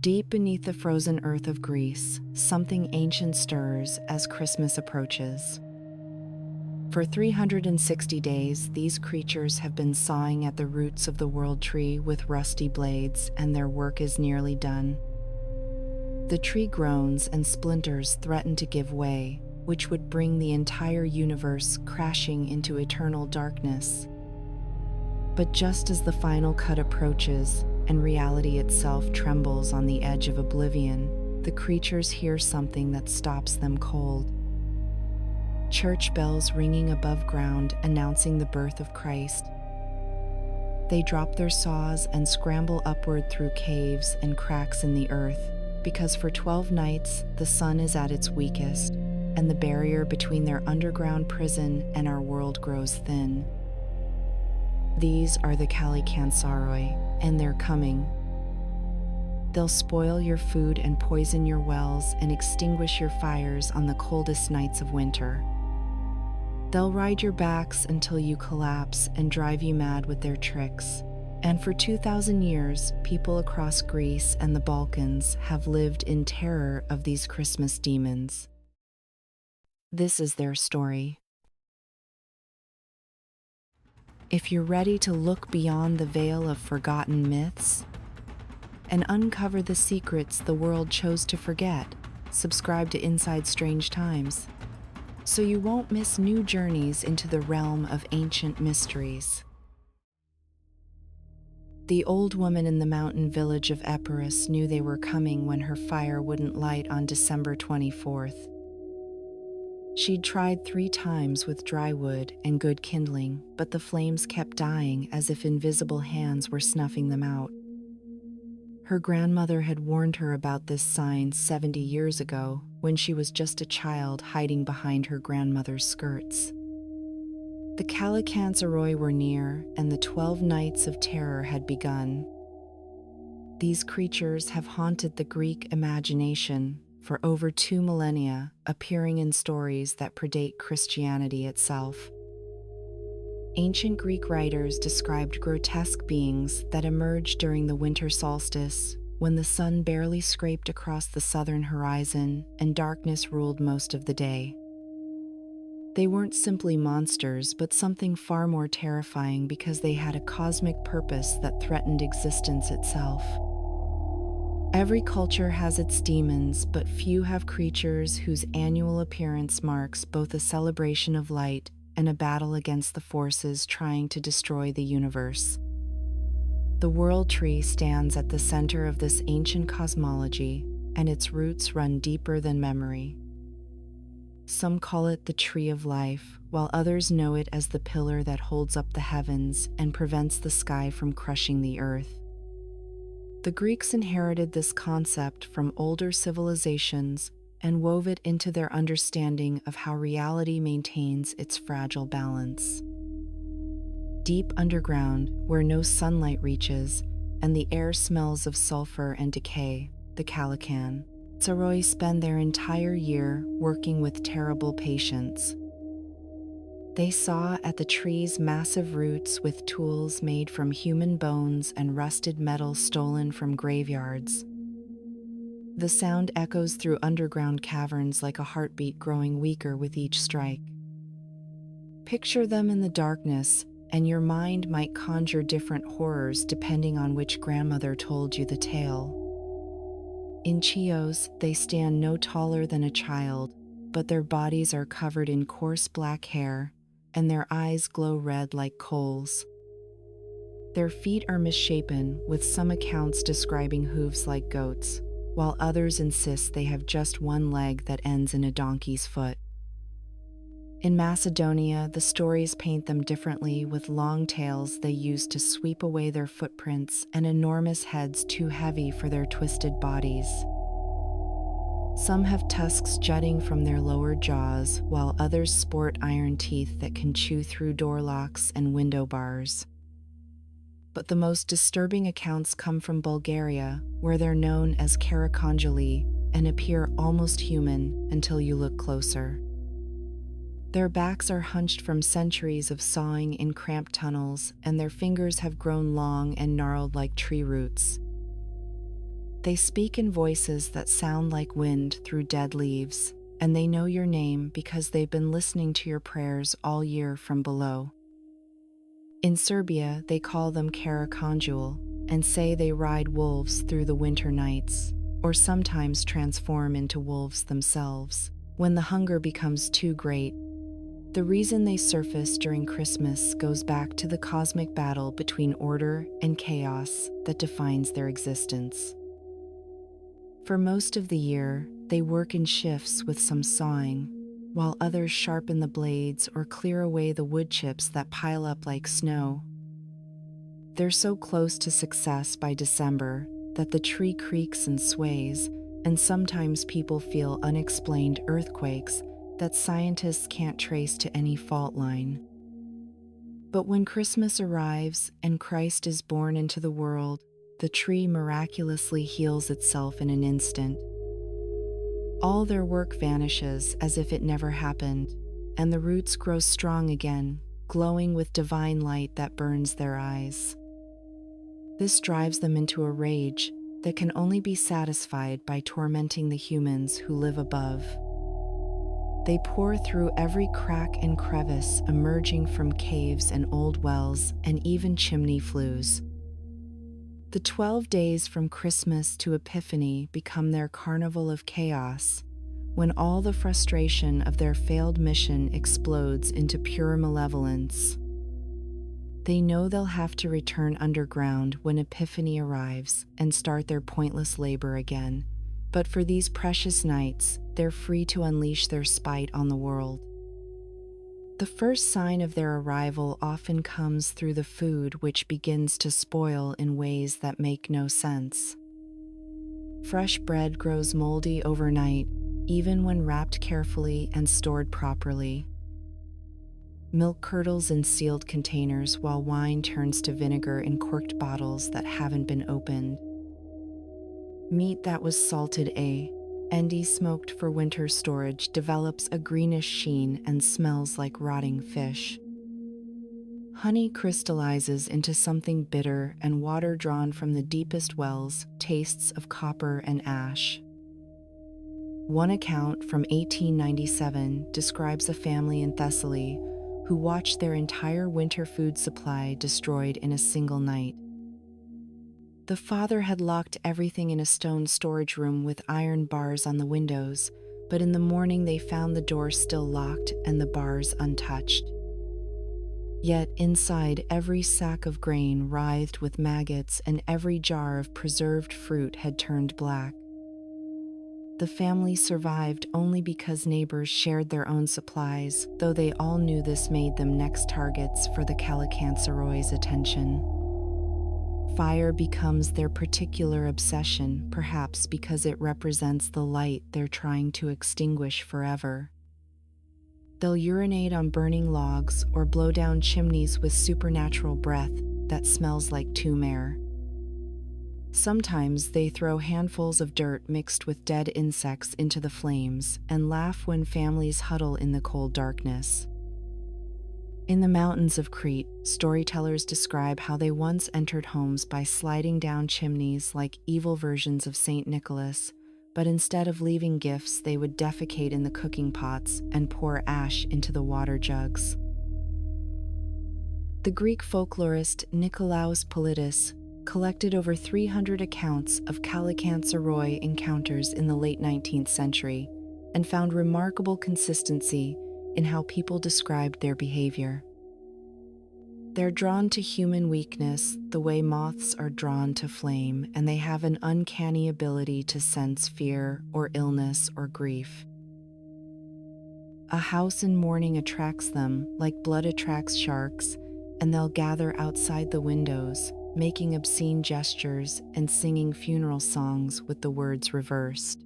Deep beneath the frozen earth of Greece, something ancient stirs as Christmas approaches. For 360 days, these creatures have been sawing at the roots of the world tree with rusty blades, and their work is nearly done. The tree groans and splinters threaten to give way, which would bring the entire universe crashing into eternal darkness. But just as the final cut approaches, and reality itself trembles on the edge of oblivion, the creatures hear something that stops them cold. Church bells ringing above ground announcing the birth of Christ. They drop their saws and scramble upward through caves and cracks in the earth, because for 12 nights the sun is at its weakest, and the barrier between their underground prison and our world grows thin. These are the Kallikantzaroi, and they're coming. They'll spoil your food and poison your wells and extinguish your fires on the coldest nights of winter. They'll ride your backs until you collapse and drive you mad with their tricks. And for 2,000 years, people across Greece and the Balkans have lived in terror of these Christmas demons. This is their story. If you're ready to look beyond the veil of forgotten myths and uncover the secrets the world chose to forget, subscribe to Inside Strange Times, so you won't miss new journeys into the realm of ancient mysteries. The old woman in the mountain village of Epirus knew they were coming when her fire wouldn't light on December 24th. She'd tried 3 times with dry wood and good kindling, but the flames kept dying as if invisible hands were snuffing them out. Her grandmother had warned her about this sign 70 years ago, when she was just a child hiding behind her grandmother's skirts. The Kallikantzaroi were near, and the 12 nights of terror had begun. These creatures have haunted the Greek imagination for over 2 millennia, appearing in stories that predate Christianity itself. Ancient Greek writers described grotesque beings that emerged during the winter solstice, when the sun barely scraped across the southern horizon and darkness ruled most of the day. They weren't simply monsters, but something far more terrifying because they had a cosmic purpose that threatened existence itself. Every culture has its demons, but few have creatures whose annual appearance marks both a celebration of light and a battle against the forces trying to destroy the universe. The world tree stands at the center of this ancient cosmology, and its roots run deeper than memory. Some call it the tree of life, while others know it as the pillar that holds up the heavens and prevents the sky from crushing the earth. The Greeks inherited this concept from older civilizations and wove it into their understanding of how reality maintains its fragile balance. Deep underground, where no sunlight reaches, and the air smells of sulfur and decay, the Kallikantzaroi spend their entire year working with terrible patience. They saw at the tree's massive roots with tools made from human bones and rusted metal stolen from graveyards. The sound echoes through underground caverns like a heartbeat growing weaker with each strike. Picture them in the darkness, and your mind might conjure different horrors depending on which grandmother told you the tale. In Chios, they stand no taller than a child, but their bodies are covered in coarse black hair, and their eyes glow red like coals. Their feet are misshapen, with some accounts describing hooves like goats, while others insist they have just one leg that ends in a donkey's foot. In Macedonia, the stories paint them differently, with long tails they use to sweep away their footprints and enormous heads too heavy for their twisted bodies. Some have tusks jutting from their lower jaws, while others sport iron teeth that can chew through door locks and window bars. But the most disturbing accounts come from Bulgaria, where they're known as Kallikantzaroi and appear almost human until you look closer. Their backs are hunched from centuries of sawing in cramped tunnels, and their fingers have grown long and gnarled like tree roots. They speak in voices that sound like wind through dead leaves, and they know your name because they've been listening to your prayers all year from below. In Serbia, they call them Kallikantzaroi and say they ride wolves through the winter nights, or sometimes transform into wolves themselves when the hunger becomes too great. The reason they surface during Christmas goes back to the cosmic battle between order and chaos that defines their existence. For most of the year, they work in shifts with some sawing, while others sharpen the blades or clear away the wood chips that pile up like snow. They're so close to success by December that the tree creaks and sways, and sometimes people feel unexplained earthquakes that scientists can't trace to any fault line. But when Christmas arrives and Christ is born into the world, the tree miraculously heals itself in an instant. All their work vanishes as if it never happened, and the roots grow strong again, glowing with divine light that burns their eyes. This drives them into a rage that can only be satisfied by tormenting the humans who live above. They pour through every crack and crevice emerging from caves and old wells and even chimney flues. The 12 days from Christmas to Epiphany become their carnival of chaos, when all the frustration of their failed mission explodes into pure malevolence. They know they'll have to return underground when Epiphany arrives and start their pointless labor again, but for these precious nights, they're free to unleash their spite on the world. The first sign of their arrival often comes through the food, which begins to spoil in ways that make no sense. Fresh bread grows moldy overnight, even when wrapped carefully and stored properly. Milk curdles in sealed containers while wine turns to vinegar in corked bottles that haven't been opened. Meat that was salted and smoked for winter storage develops a greenish sheen and smells like rotting fish. Honey crystallizes into something bitter, and water drawn from the deepest wells tastes of copper and ash. One account from 1897 describes a family in Thessaly who watched their entire winter food supply destroyed in a single night. The father had locked everything in a stone storage room with iron bars on the windows, but in the morning they found the door still locked and the bars untouched. Yet inside, every sack of grain writhed with maggots and every jar of preserved fruit had turned black. The family survived only because neighbors shared their own supplies, though they all knew this made them next targets for the Kallikantzaroi attention. Fire becomes their particular obsession, perhaps because it represents the light they're trying to extinguish forever. They'll urinate on burning logs or blow down chimneys with supernatural breath that smells like tomb air. Sometimes they throw handfuls of dirt mixed with dead insects into the flames and laugh when families huddle in the cold darkness. In the mountains of Crete, storytellers describe how they once entered homes by sliding down chimneys like evil versions of Saint Nicholas, but instead of leaving gifts, they would defecate in the cooking pots and pour ash into the water jugs. The Greek folklorist Nikolaos Politis collected over 300 accounts of Kallikantzaroi encounters in the late 19th century and found remarkable consistency in how people described their behavior. They're drawn to human weakness the way moths are drawn to flame, and they have an uncanny ability to sense fear or illness or grief. A house in mourning attracts them, like blood attracts sharks, and they'll gather outside the windows, making obscene gestures and singing funeral songs with the words reversed.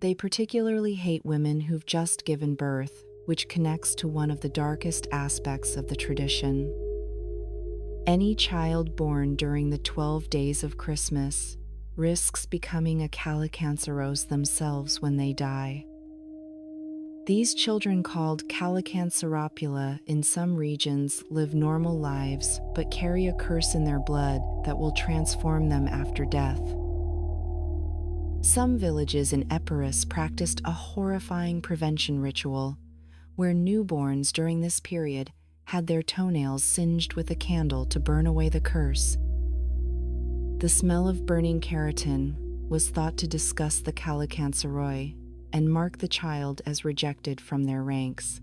They particularly hate women who've just given birth, which connects to one of the darkest aspects of the tradition. Any child born during the 12 days of Christmas risks becoming a Kallikantzaroi themselves when they die. These children, called Kallikantzaroi in some regions, live normal lives but carry a curse in their blood that will transform them after death. Some villages in Epirus practiced a horrifying prevention ritual where newborns during this period had their toenails singed with a candle to burn away the curse. The smell of burning keratin was thought to disgust the Kallikantzaroi and mark the child as rejected from their ranks.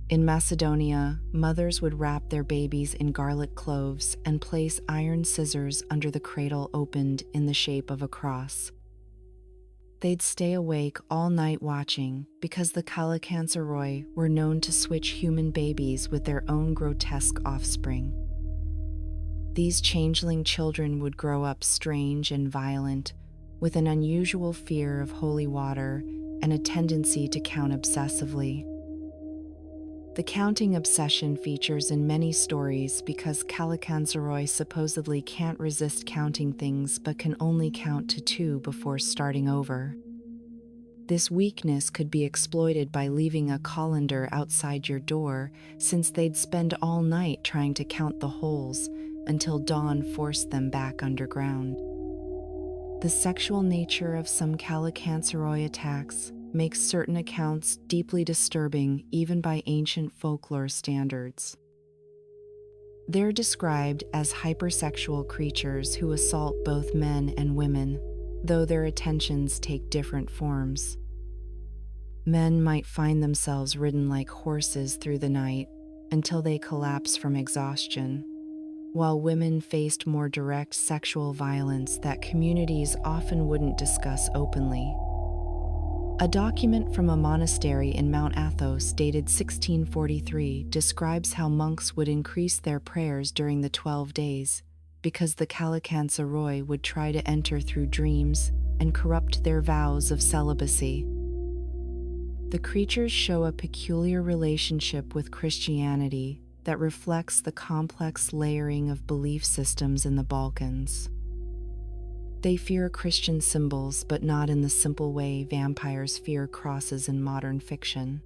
In Macedonia, mothers would wrap their babies in garlic cloves and place iron scissors under the cradle opened in the shape of a cross. They'd stay awake all night watching because the Kallikantzaroi were known to switch human babies with their own grotesque offspring. These changeling children would grow up strange and violent, with an unusual fear of holy water and a tendency to count obsessively. The counting obsession features in many stories because Kallikantzaroi supposedly can't resist counting things but can only count to 2 before starting over. This weakness could be exploited by leaving a colander outside your door, since they'd spend all night trying to count the holes until dawn forced them back underground. The sexual nature of some Kallikantzaroi attacks makes certain accounts deeply disturbing even by ancient folklore standards. They're described as hypersexual creatures who assault both men and women, though their attentions take different forms. Men might find themselves ridden like horses through the night until they collapse from exhaustion, while women faced more direct sexual violence that communities often wouldn't discuss openly. A document from a monastery in Mount Athos dated 1643 describes how monks would increase their prayers during the 12 days because the Kallikantzaroi would try to enter through dreams and corrupt their vows of celibacy. The creatures show a peculiar relationship with Christianity that reflects the complex layering of belief systems in the Balkans. They fear Christian symbols, but not in the simple way vampires fear crosses in modern fiction.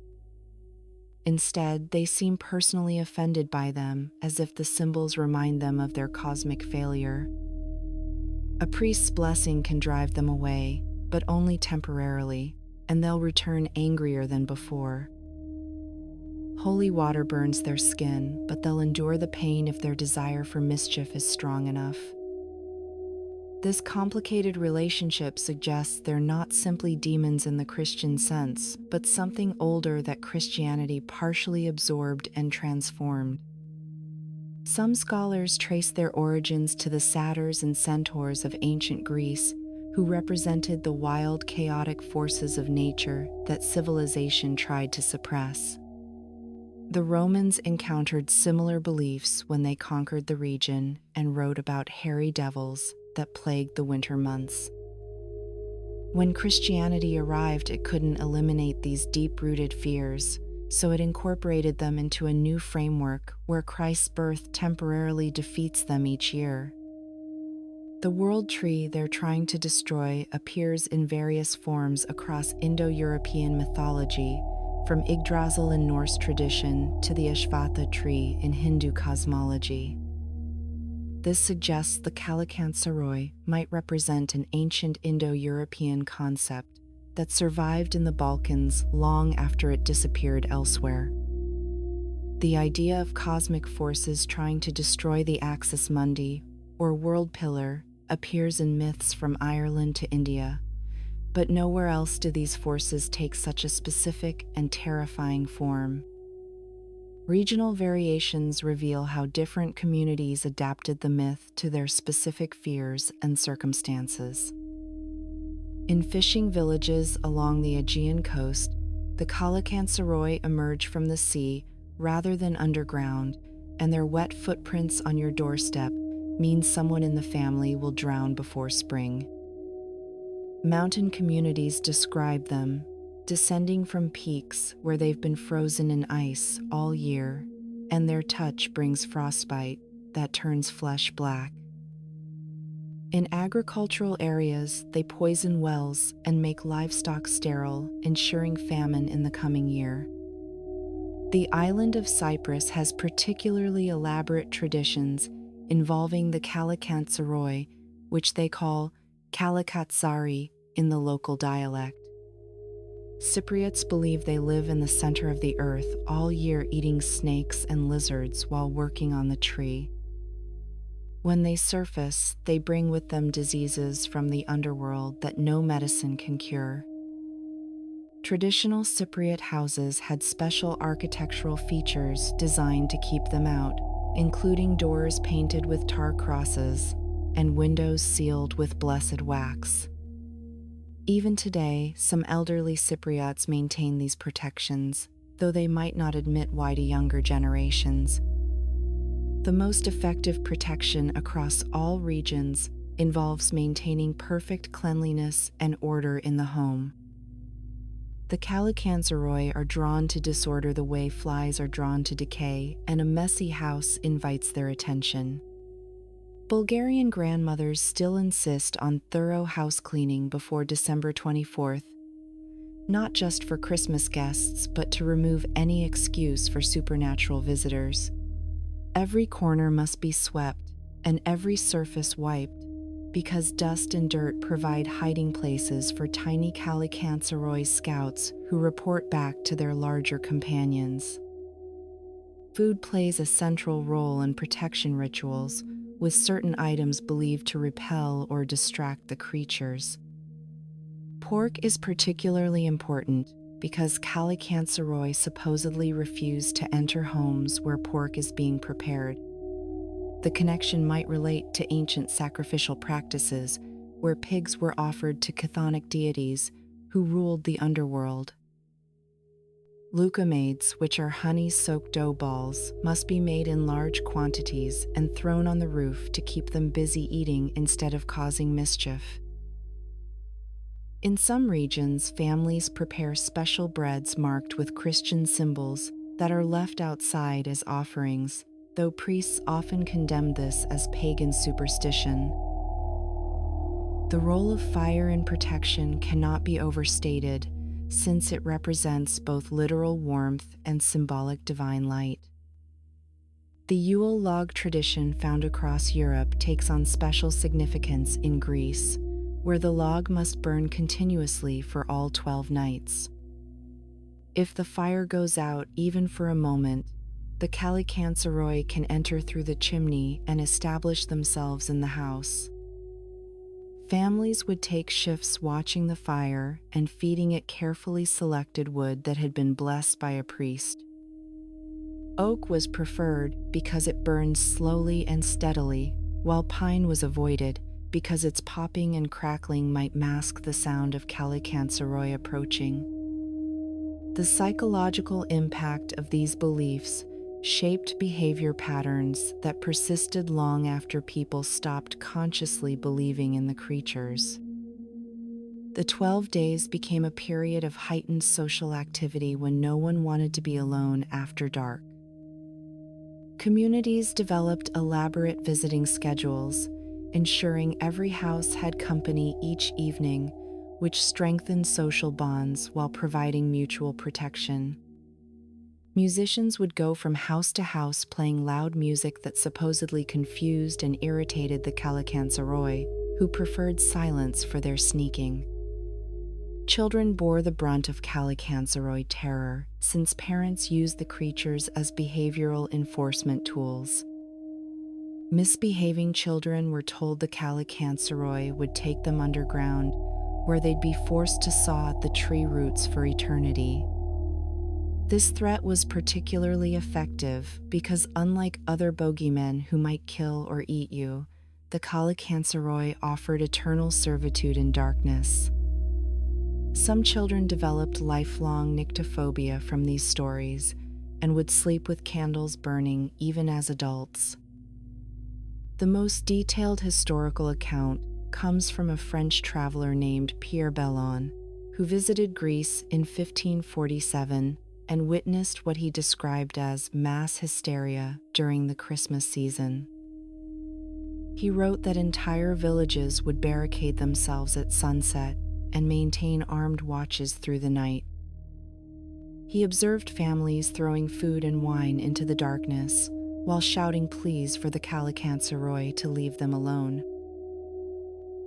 Instead, they seem personally offended by them, as if the symbols remind them of their cosmic failure. A priest's blessing can drive them away, but only temporarily, and they'll return angrier than before. Holy water burns their skin, but they'll endure the pain if their desire for mischief is strong enough. This complicated relationship suggests they're not simply demons in the Christian sense, but something older that Christianity partially absorbed and transformed. Some scholars trace their origins to the satyrs and centaurs of ancient Greece, who represented the wild, chaotic forces of nature that civilization tried to suppress. The Romans encountered similar beliefs when they conquered the region and wrote about hairy devils that plagued the winter months. When Christianity arrived, it couldn't eliminate these deep-rooted fears, so it incorporated them into a new framework where Christ's birth temporarily defeats them each year. The world tree they're trying to destroy appears in various forms across Indo-European mythology, from Yggdrasil in Norse tradition to the Ashvatha tree in Hindu cosmology. This suggests the Kallikantzaroi might represent an ancient Indo-European concept that survived in the Balkans long after it disappeared elsewhere. The idea of cosmic forces trying to destroy the axis mundi, or world pillar, appears in myths from Ireland to India, but nowhere else do these forces take such a specific and terrifying form. Regional variations reveal how different communities adapted the myth to their specific fears and circumstances. In fishing villages along the Aegean coast, the Kallikantzaroi emerge from the sea rather than underground, and their wet footprints on your doorstep means someone in the family will drown before spring. Mountain communities describe them, descending from peaks where they've been frozen in ice all year, and their touch brings frostbite that turns flesh black. In agricultural areas, they poison wells and make livestock sterile, ensuring famine in the coming year. The island of Cyprus has particularly elaborate traditions involving the Kallikantzaroi, which they call Kallikantzaroi in the local dialect. Cypriots believe they live in the center of the earth all year, eating snakes and lizards while working on the tree. When they surface, they bring with them diseases from the underworld that no medicine can cure. Traditional Cypriot houses had special architectural features designed to keep them out, including doors painted with tar crosses and windows sealed with blessed wax. Even today, some elderly Cypriots maintain these protections, though they might not admit why to younger generations. The most effective protection across all regions involves maintaining perfect cleanliness and order in the home. The Kallikantzaroi are drawn to disorder the way flies are drawn to decay, and a messy house invites their attention. Bulgarian grandmothers still insist on thorough house cleaning before December 24th, not just for Christmas guests, but to remove any excuse for supernatural visitors. Every corner must be swept and every surface wiped, because dust and dirt provide hiding places for tiny Kallikantzaroi scouts who report back to their larger companions. Food plays a central role in protection rituals, with certain items believed to repel or distract the creatures. Pork is particularly important because Kallikantzaroi supposedly refuse to enter homes where pork is being prepared. The connection might relate to ancient sacrificial practices where pigs were offered to chthonic deities who ruled the underworld. Lucamades, which are honey-soaked dough balls, must be made in large quantities and thrown on the roof to keep them busy eating instead of causing mischief. In some regions, families prepare special breads marked with Christian symbols that are left outside as offerings, though priests often condemn this as pagan superstition. The role of fire in protection cannot be overstated, since it represents both literal warmth and symbolic divine light. The Yule log tradition found across Europe takes on special significance in Greece, where the log must burn continuously for all 12 nights. If the fire goes out even for a moment, the Kallikantzaroi can enter through the chimney and establish themselves in the house. Families would take shifts watching the fire and feeding it carefully selected wood that had been blessed by a priest. Oak was preferred because it burned slowly and steadily, while pine was avoided because its popping and crackling might mask the sound of Kallikantzaroi approaching. The psychological impact of these beliefs shaped behavior patterns that persisted long after people stopped consciously believing in the creatures. The 12 days became a period of heightened social activity when no one wanted to be alone after dark. Communities developed elaborate visiting schedules, ensuring every house had company each evening, which strengthened social bonds while providing mutual protection. Musicians would go from house to house playing loud music that supposedly confused and irritated the Kallikantzaroi, who preferred silence for their sneaking. Children bore the brunt of Kallikantzaroi terror, since parents used the creatures as behavioral enforcement tools. Misbehaving children were told the Kallikantzaroi would take them underground, where they'd be forced to saw at the tree roots for eternity. This threat was particularly effective because, unlike other bogeymen who might kill or eat you, the Kallikantzaroi offered eternal servitude in darkness. Some children developed lifelong nyctophobia from these stories and would sleep with candles burning even as adults. The most detailed historical account comes from a French traveler named Pierre Bellon, who visited Greece in 1547 and witnessed what he described as mass hysteria during the Christmas season. He wrote that entire villages would barricade themselves at sunset and maintain armed watches through the night. He observed families throwing food and wine into the darkness while shouting pleas for the Kallikantzaroi to leave them alone.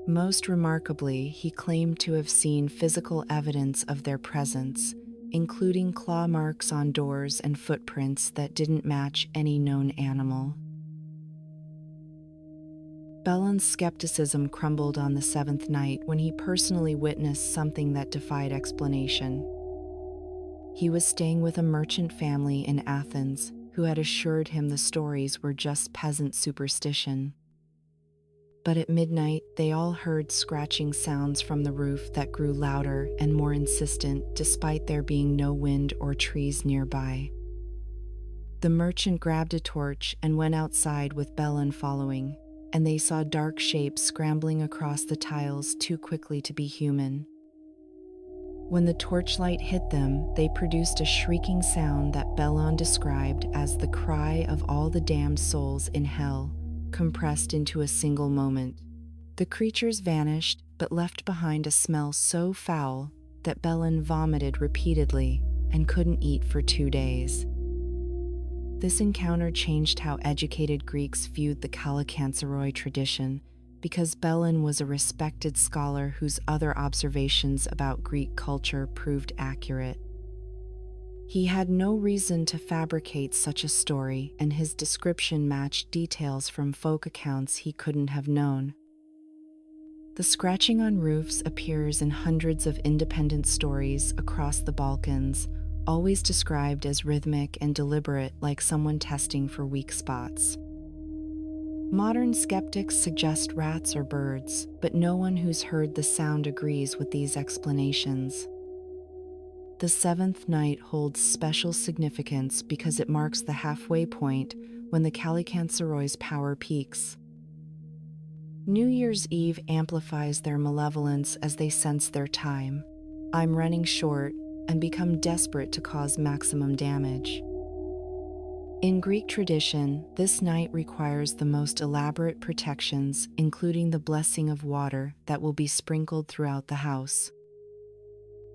Most remarkably, he claimed to have seen physical evidence of their presence, including claw marks on doors and footprints that didn't match any known animal. Balkans' skepticism crumbled on the seventh night when he personally witnessed something that defied explanation. He was staying with a merchant family in Athens who had assured him the stories were just peasant superstition. But at midnight, they all heard scratching sounds from the roof that grew louder and more insistent despite there being no wind or trees nearby. The merchant grabbed a torch and went outside with Balkans following, and they saw dark shapes scrambling across the tiles too quickly to be human. When the torchlight hit them, they produced a shrieking sound that Balkans described as the cry of all the damned souls in hell, compressed into a single moment. The creatures vanished, but left behind a smell so foul that Balkans vomited repeatedly and couldn't eat for 2 days. This encounter changed how educated Greeks viewed the Kallikantzaroi tradition, because Balkans was a respected scholar whose other observations about Greek culture proved accurate. He had no reason to fabricate such a story, and his description matched details from folk accounts he couldn't have known. The scratching on roofs appears in hundreds of independent stories across the Balkans, always described as rhythmic and deliberate, like someone testing for weak spots. Modern skeptics suggest rats or birds, but no one who's heard the sound agrees with these explanations. The seventh night holds special significance because it marks the halfway point when the Kallikantzaroi power peaks. New Year's Eve amplifies their malevolence as they sense their time. I'm running short, and become desperate to cause maximum damage. In Greek tradition, this night requires the most elaborate protections, including the blessing of water that will be sprinkled throughout the house.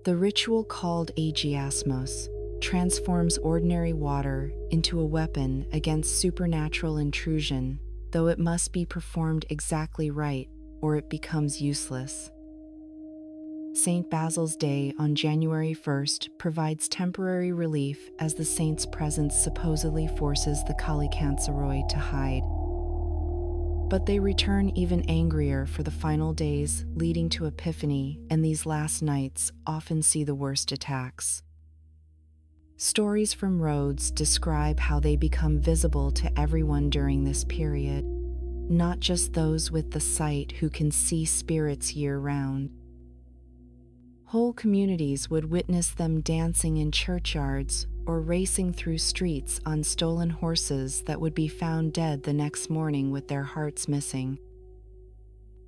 The ritual called agiasmos transforms ordinary water into a weapon against supernatural intrusion, though it must be performed exactly right or it becomes useless. St. Basil's Day on January 1st provides temporary relief as the saint's presence supposedly forces the Kallikantzaroi to hide. But they return even angrier for the final days leading to Epiphany, and these last nights often see the worst attacks. Stories from Rhodes describe how they become visible to everyone during this period, not just those with the sight who can see spirits year-round. Whole communities would witness them dancing in churchyards or racing through streets on stolen horses that would be found dead the next morning with their hearts missing.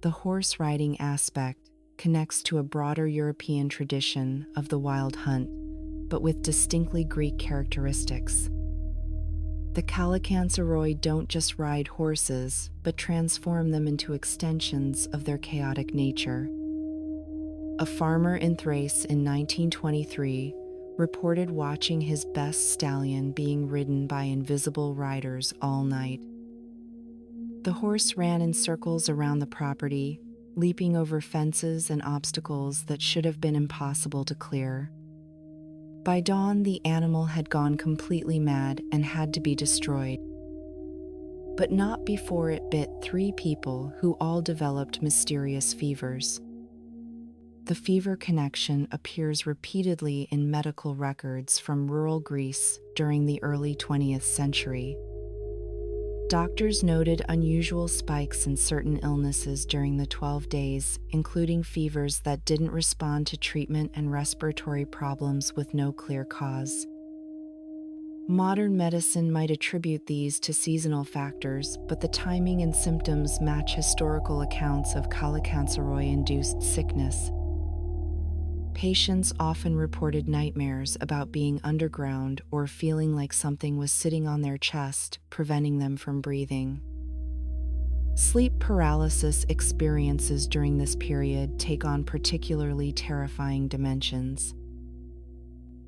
The horse riding aspect connects to a broader European tradition of the wild hunt, but with distinctly Greek characteristics. The Kallikantzaroi don't just ride horses, but transform them into extensions of their chaotic nature. A farmer in Thrace in 1923 reported watching his best stallion being ridden by invisible riders all night. The horse ran in circles around the property, leaping over fences and obstacles that should have been impossible to clear. By dawn, the animal had gone completely mad and had to be destroyed. But not before it bit 3 people who all developed mysterious fevers. The fever connection appears repeatedly in medical records from rural Greece during the early 20th century. Doctors noted unusual spikes in certain illnesses during the 12 days, including fevers that didn't respond to treatment and respiratory problems with no clear cause. Modern medicine might attribute these to seasonal factors, but the timing and symptoms match historical accounts of Kallikantzaroi-induced sickness. Patients often reported nightmares about being underground or feeling like something was sitting on their chest, preventing them from breathing. Sleep paralysis experiences during this period take on particularly terrifying dimensions.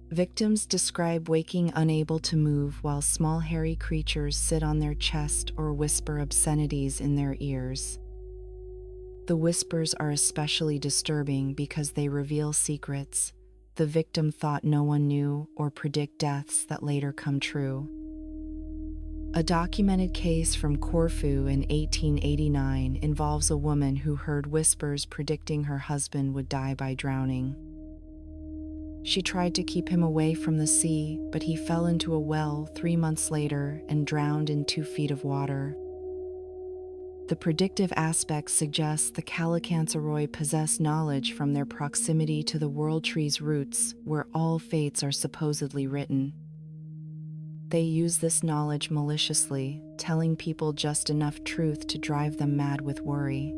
Victims describe waking unable to move while small hairy creatures sit on their chest or whisper obscenities in their ears. The whispers are especially disturbing because they reveal secrets the victim thought no one knew or predict deaths that later come true. A documented case from Corfu in 1889 involves a woman who heard whispers predicting her husband would die by drowning. She tried to keep him away from the sea, but he fell into a well 3 months later and drowned in 2 feet of water. The predictive aspect suggests the Kallikantzaroi possess knowledge from their proximity to the world tree's roots, where all fates are supposedly written. They use this knowledge maliciously, telling people just enough truth to drive them mad with worry.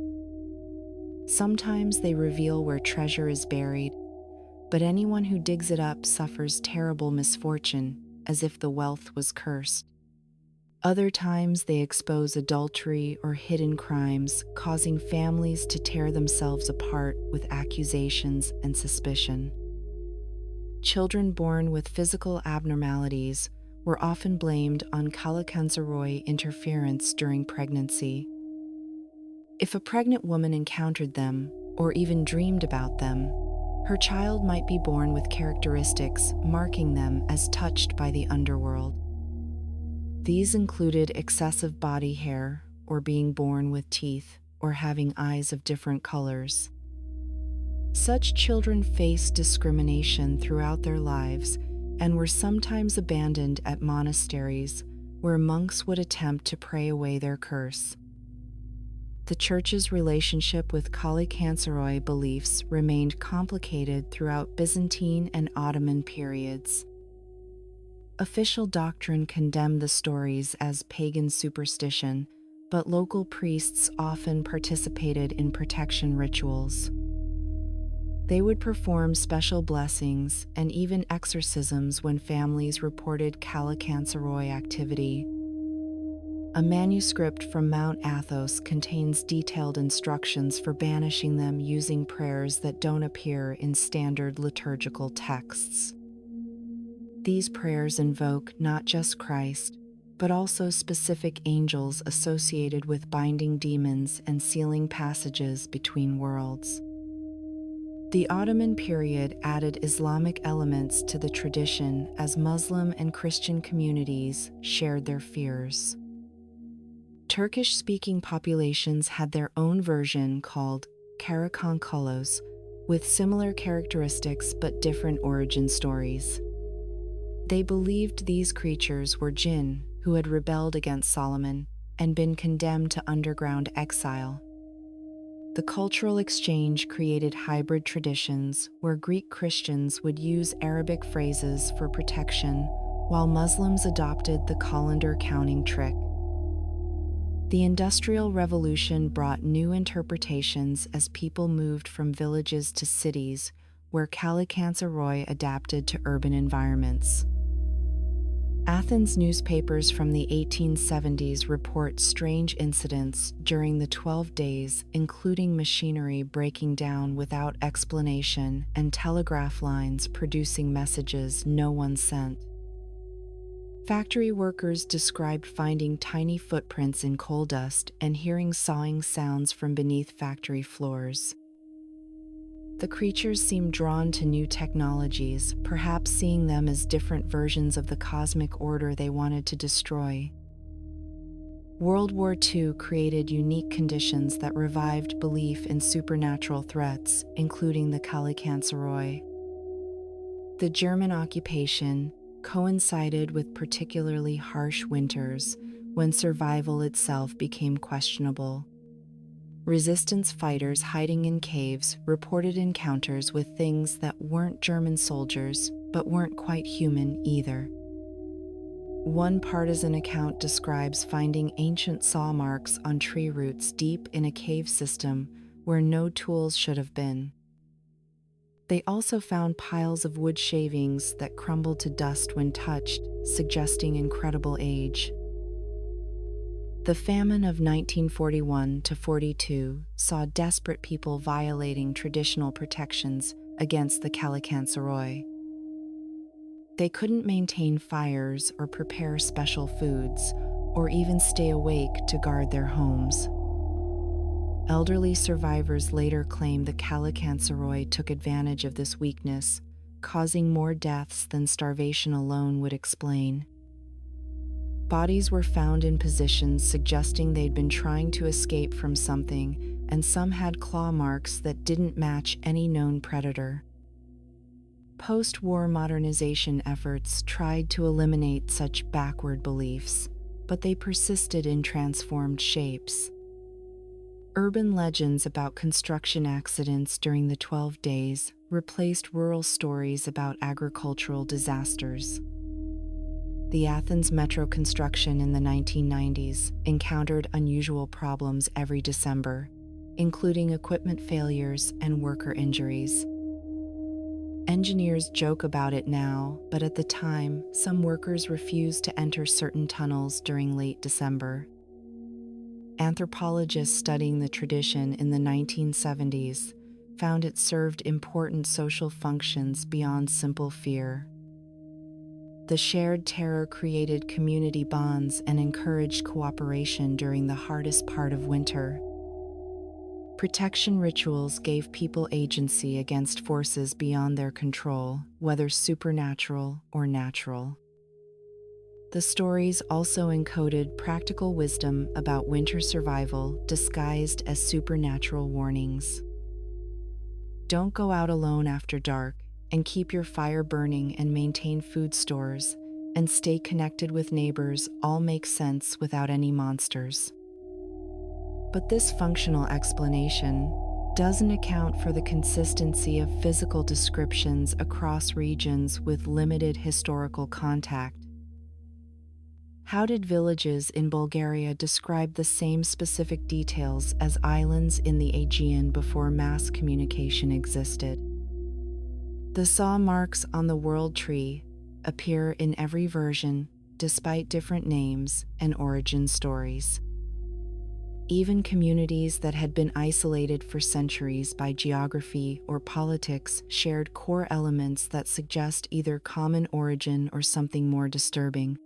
Sometimes they reveal where treasure is buried, but anyone who digs it up suffers terrible misfortune, as if the wealth was cursed. Other times they expose adultery or hidden crimes, causing families to tear themselves apart with accusations and suspicion. Children born with physical abnormalities were often blamed on Kallikantzaroi interference during pregnancy. If a pregnant woman encountered them, or even dreamed about them, her child might be born with characteristics marking them as touched by the underworld. These included excessive body hair, or being born with teeth, or having eyes of different colors. Such children faced discrimination throughout their lives and were sometimes abandoned at monasteries where monks would attempt to pray away their curse. The Church's relationship with Kallikantzaroi beliefs remained complicated throughout Byzantine and Ottoman periods. Official doctrine condemned the stories as pagan superstition, but local priests often participated in protection rituals. They would perform special blessings and even exorcisms when families reported Kallikantzaroi activity. A manuscript from Mount Athos contains detailed instructions for banishing them using prayers that don't appear in standard liturgical texts. These prayers invoke not just Christ, but also specific angels associated with binding demons and sealing passages between worlds. The Ottoman period added Islamic elements to the tradition as Muslim and Christian communities shared their fears. Turkish-speaking populations had their own version called Kallikantzaroi, with similar characteristics but different origin stories. They believed these creatures were jinn who had rebelled against Solomon and been condemned to underground exile. The cultural exchange created hybrid traditions where Greek Christians would use Arabic phrases for protection, while Muslims adopted the colander counting trick. The Industrial Revolution brought new interpretations as people moved from villages to cities, where Kallikantzaroi adapted to urban environments. Athens newspapers from the 1870s report strange incidents during the 12 days, including machinery breaking down without explanation and telegraph lines producing messages no one sent. Factory workers described finding tiny footprints in coal dust and hearing sawing sounds from beneath factory floors. The creatures seemed drawn to new technologies, perhaps seeing them as different versions of the cosmic order they wanted to destroy. World War II created unique conditions that revived belief in supernatural threats, including the Kallikantzaroi. The German occupation coincided with particularly harsh winters when survival itself became questionable. Resistance fighters hiding in caves reported encounters with things that weren't German soldiers, but weren't quite human either. One partisan account describes finding ancient saw marks on tree roots deep in a cave system where no tools should have been. They also found piles of wood shavings that crumbled to dust when touched, suggesting incredible age. The famine of 1941 to 42 saw desperate people violating traditional protections against the Kallikantzaroi. They couldn't maintain fires or prepare special foods, or even stay awake to guard their homes. Elderly survivors later claimed the Kallikantzaroi took advantage of this weakness, causing more deaths than starvation alone would explain. Bodies were found in positions suggesting they'd been trying to escape from something, and some had claw marks that didn't match any known predator. Post-war modernization efforts tried to eliminate such backward beliefs, but they persisted in transformed shapes. Urban legends about construction accidents during the 12 days replaced rural stories about agricultural disasters. The Athens metro construction in the 1990s encountered unusual problems every December, including equipment failures and worker injuries. Engineers joke about it now, but at the time, some workers refused to enter certain tunnels during late December. Anthropologists studying the tradition in the 1970s found it served important social functions beyond simple fear. The shared terror created community bonds and encouraged cooperation during the hardest part of winter. Protection rituals gave people agency against forces beyond their control, whether supernatural or natural. The stories also encoded practical wisdom about winter survival disguised as supernatural warnings. Don't go out alone after dark, and keep your fire burning and maintain food stores, and stay connected with neighbors all make sense without any monsters. But this functional explanation doesn't account for the consistency of physical descriptions across regions with limited historical contact. How did villages in Bulgaria describe the same specific details as islands in the Aegean before mass communication existed? The saw marks on the world tree appear in every version, despite different names and origin stories. Even communities that had been isolated for centuries by geography or politics shared core elements that suggest either common origin or something more disturbing.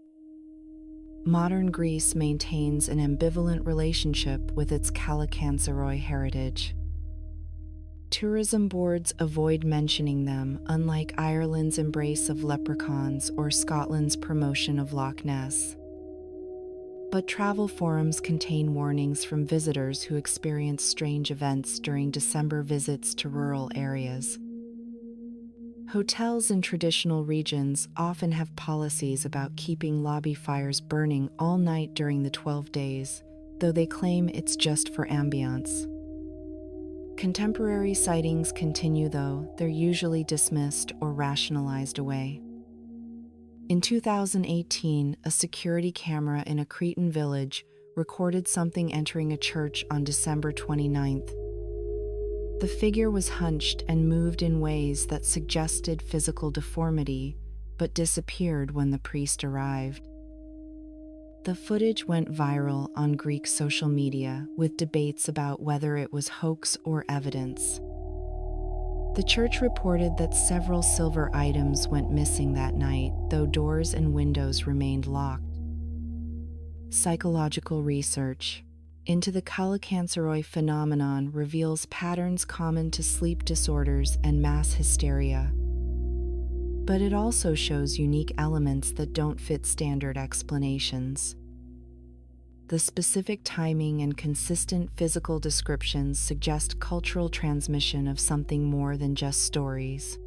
Modern Greece maintains an ambivalent relationship with its Kallikantzaroi heritage. Tourism boards avoid mentioning them, unlike Ireland's embrace of leprechauns or Scotland's promotion of Loch Ness. But travel forums contain warnings from visitors who experience strange events during December visits to rural areas. Hotels in traditional regions often have policies about keeping lobby fires burning all night during the 12 days, though they claim it's just for ambiance. Contemporary sightings continue, though they're usually dismissed or rationalized away. In 2018, a security camera in a Cretan village recorded something entering a church on December 29th. The figure was hunched and moved in ways that suggested physical deformity, but disappeared when the priest arrived. The footage went viral on Greek social media, with debates about whether it was hoax or evidence. The church reported that several silver items went missing that night, though doors and windows remained locked. Psychological research into the Kallikantzaroi phenomenon reveals patterns common to sleep disorders and mass hysteria. But it also shows unique elements that don't fit standard explanations. The specific timing and consistent physical descriptions suggest cultural transmission of something more than just stories.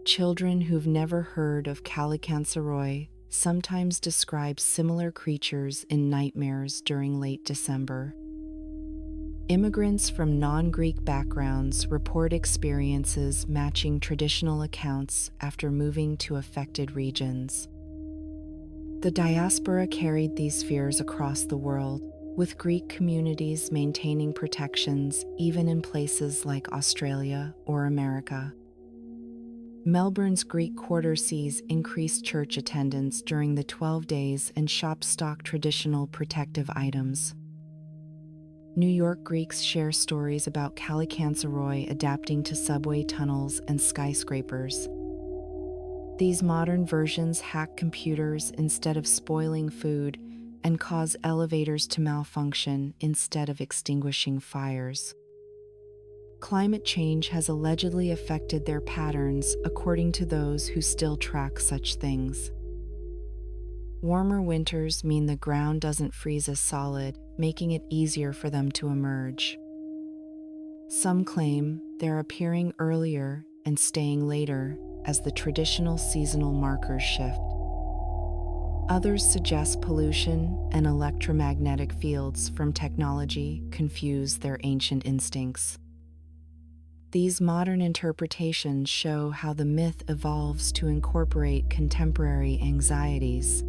Children who've never heard of Kallikantzaroi sometimes describe similar creatures in nightmares during late December. Immigrants from non-Greek backgrounds report experiences matching traditional accounts after moving to affected regions. The diaspora carried these fears across the world, with Greek communities maintaining protections even in places like Australia or America. Melbourne's Greek Quarter sees increased church attendance during the 12 days and shops stock traditional protective items. New York Greeks share stories about Kallikantzaroi adapting to subway tunnels and skyscrapers. These modern versions hack computers instead of spoiling food and cause elevators to malfunction instead of extinguishing fires. Climate change has allegedly affected their patterns, according to those who still track such things. Warmer winters mean the ground doesn't freeze as solid, making it easier for them to emerge. Some claim they're appearing earlier and staying later as the traditional seasonal markers shift. Others suggest pollution and electromagnetic fields from technology confuse their ancient instincts. These modern interpretations show how the myth evolves to incorporate contemporary anxieties.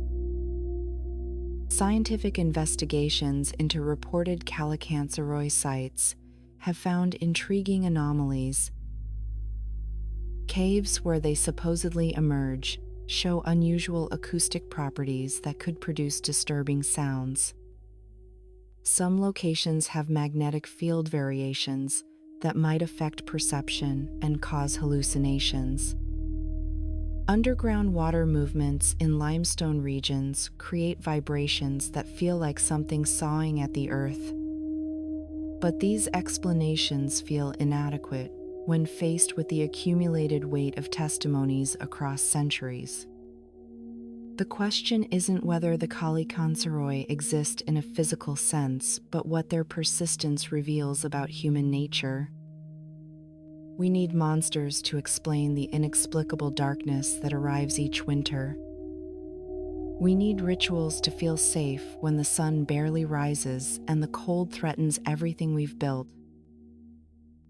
Scientific investigations into reported Kallikantzaroi sites have found intriguing anomalies. Caves where they supposedly emerge show unusual acoustic properties that could produce disturbing sounds. Some locations have magnetic field variations that might affect perception and cause hallucinations. Underground water movements in limestone regions create vibrations that feel like something sawing at the earth. But these explanations feel inadequate when faced with the accumulated weight of testimonies across centuries. The question isn't whether the Kallikantzaroi exist in a physical sense, but what their persistence reveals about human nature. We need monsters to explain the inexplicable darkness that arrives each winter. We need rituals to feel safe when the sun barely rises and the cold threatens everything we've built.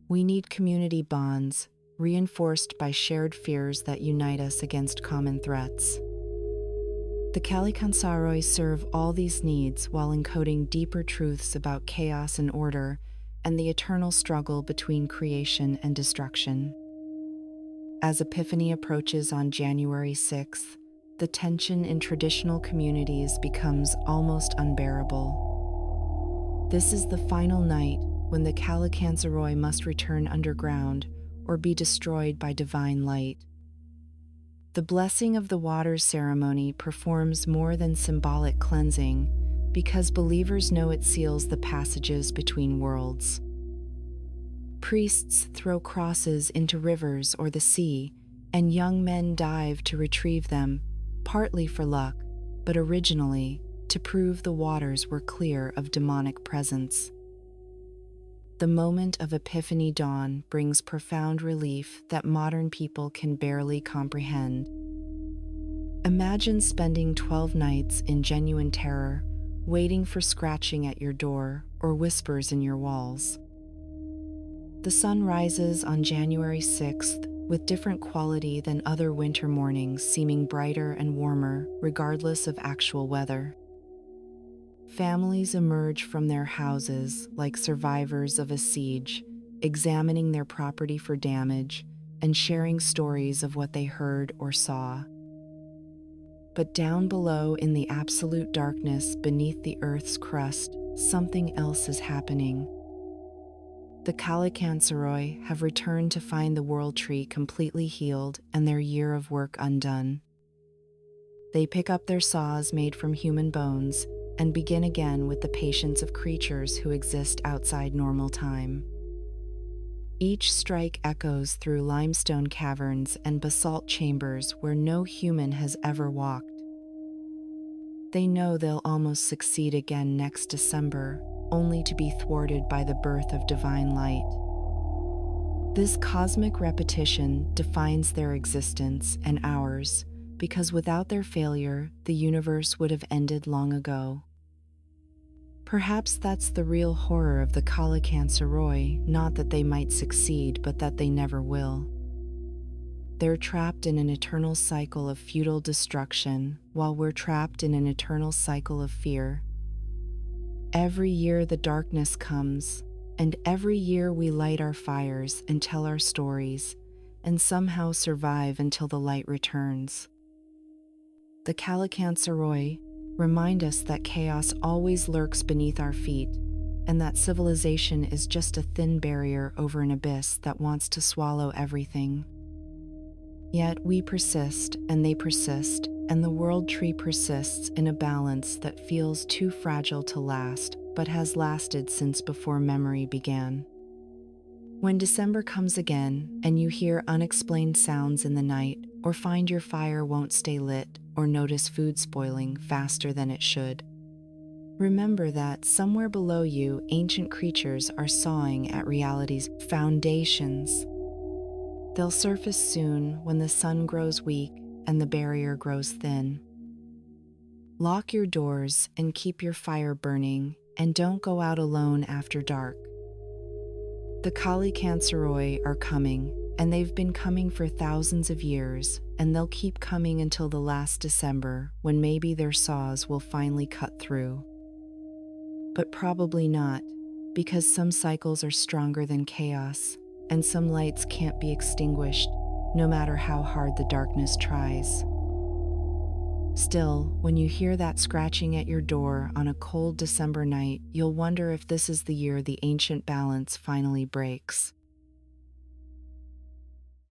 We need community bonds, reinforced by shared fears that unite us against common threats. The Kallikantzaroi serve all these needs while encoding deeper truths about chaos and order and the eternal struggle between creation and destruction. As Epiphany approaches on January 6th, the tension in traditional communities becomes almost unbearable. This is the final night when the Kallikantzaroi must return underground or be destroyed by divine light. The blessing of the waters ceremony performs more than symbolic cleansing because believers know it seals the passages between worlds. Priests throw crosses into rivers or the sea, and young men dive to retrieve them, partly for luck, but originally to prove the waters were clear of demonic presence. The moment of Epiphany dawn brings profound relief that modern people can barely comprehend. Imagine spending 12 nights in genuine terror, waiting for scratching at your door or whispers in your walls. The sun rises on January 6th with different quality than other winter mornings, seeming brighter and warmer regardless of actual weather. Families emerge from their houses like survivors of a siege, examining their property for damage and sharing stories of what they heard or saw. But down below in the absolute darkness beneath the earth's crust, something else is happening. The Kallikantzaroi have returned to find the world tree completely healed and their year of work undone. They pick up their saws made from human bones and begin again with the patience of creatures who exist outside normal time. Each strike echoes through limestone caverns and basalt chambers where no human has ever walked. They know they'll almost succeed again next December, only to be thwarted by the birth of divine light. This cosmic repetition defines their existence and ours, because without their failure, the universe would have ended long ago. Perhaps that's the real horror of the Kallikantzaroi, not that they might succeed, but that they never will. They're trapped in an eternal cycle of futile destruction, while we're trapped in an eternal cycle of fear. Every year the darkness comes, and every year we light our fires and tell our stories, and somehow survive until the light returns. The Kallikantzaroi remind us that chaos always lurks beneath our feet, and that civilization is just a thin barrier over an abyss that wants to swallow everything. Yet we persist, and they persist, and the world tree persists in a balance that feels too fragile to last, but has lasted since before memory began. When December comes again, and you hear unexplained sounds in the night, or find your fire won't stay lit, or notice food spoiling faster than it should, remember that somewhere below you, ancient creatures are sawing at reality's foundations. They'll surface soon when the sun grows weak and the barrier grows thin. Lock your doors and keep your fire burning, and don't go out alone after dark. The Kallikantzaroi are coming, and they've been coming for thousands of years, and they'll keep coming until the last December, when maybe their saws will finally cut through. But probably not, because some cycles are stronger than chaos, and some lights can't be extinguished, no matter how hard the darkness tries. Still, when you hear that scratching at your door on a cold December night, you'll wonder if this is the year the ancient balance finally breaks.